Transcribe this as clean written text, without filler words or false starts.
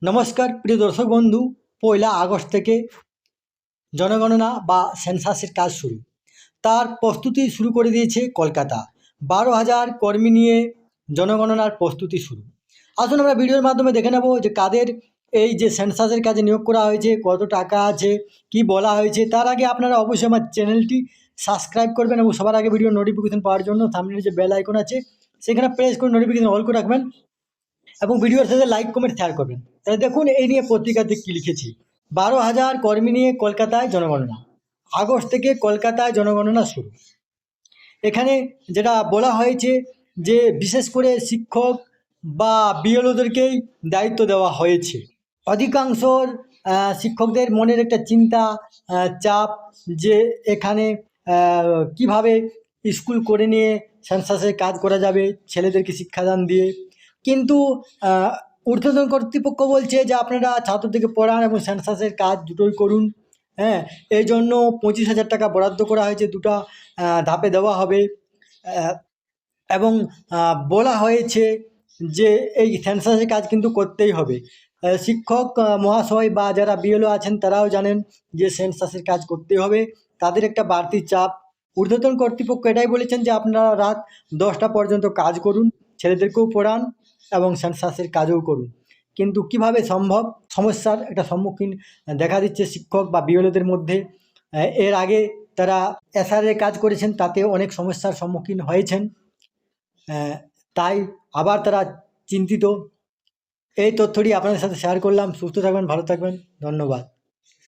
নমস্কার প্রিয় দর্শক বন্ধু। 1 আগস্ট থেকে জনগণনা বা সেন্সাসের কাজ শুরু। তার প্রস্তুতি শুরু করে দিয়েছে কলকাতা। 12,000 কর্মী নিয়ে জনগণনার প্রস্তুতি শুরু। আসুন আমরা ভিডিওর মাধ্যমে দেখে নেব যে কাদের এই যে সেন্সাসের কাজে নিয়োগ করা হয়েছে, কত টাকা আছে, কি বলা হয়েছে। তার আগে আপনারা অবশ্যই আমার চ্যানেলটি সাবস্ক্রাইব করবেন এবং সবার আগে ভিডিও নোটিফিকেশন পাওয়ার জন্য সামনে যে বেল আইকন আছে সেখানে প্রেস করে নোটিফিকেশন অল করে রাখবেন এবং ভিডিওর সাথে লাইক কমেন্ট শেয়ার করবেন। তাহলে দেখুন এই নিয়ে পত্রিকাতে কী লিখেছি। 12,000 কর্মী নিয়ে কলকাতায় জনগণনা। আগস্ট থেকে কলকাতায় জনগণনা শুরু। এখানে যেটা বলা হয়েছে যে বিশেষ করে শিক্ষক বা বিএলওদেরকেই দায়িত্ব দেওয়া হয়েছে। অধিকাংশ শিক্ষকদের মনের একটা চিন্তা, চাপ যে এখানে কিভাবে স্কুল করে নিয়ে সেন্সাসের কাজ করা যাবে ছেলেদেরকে শিক্ষাদান দিয়ে। কিন্তু ঊর্ধ্বতন কর্তৃপক্ষ বলছে যে আপনারা ছাত্রদেরকে পড়ান এবং সেন্সাসের কাজ দুটোই করুন। হ্যাঁ, এই জন্য 25,000 টাকা বরাদ্দ করা হয়েছে, দুটো ধাপে দেওয়া হবে। এবং বলা হয়েছে যে এই সেন্সাসের কাজ কিন্তু করতেই হবে। শিক্ষক মহাশয় বা যারা বিএলও আছেন তারাও জানেন যে সেন্সাসের কাজ করতেই হবে। তাদের একটা বাড়তি চাপ। ঊর্ধ্বতন কর্তৃপক্ষ এটাই বলেছেন যে আপনারা রাত 10টা পর্যন্ত কাজ করুন, ছেলেদেরকেও পড়ান এবং সেন্সাসের কাজও করুন। কিন্তু কিভাবে সম্ভব? সমস্যার একটা সম্মুখীন দেখা দিচ্ছে শিক্ষক বা বিএলওদের মধ্যে। এর আগে তারা এসআরের কাজ করেছেন, তাতে অনেক সমস্যার সম্মুখীন হয়েছেন। তাই আবার তারা চিন্তিত। এই তথ্যটি আপনাদের সাথে শেয়ার করলাম। সুস্থ থাকবেন, ভালো থাকবেন, ধন্যবাদ।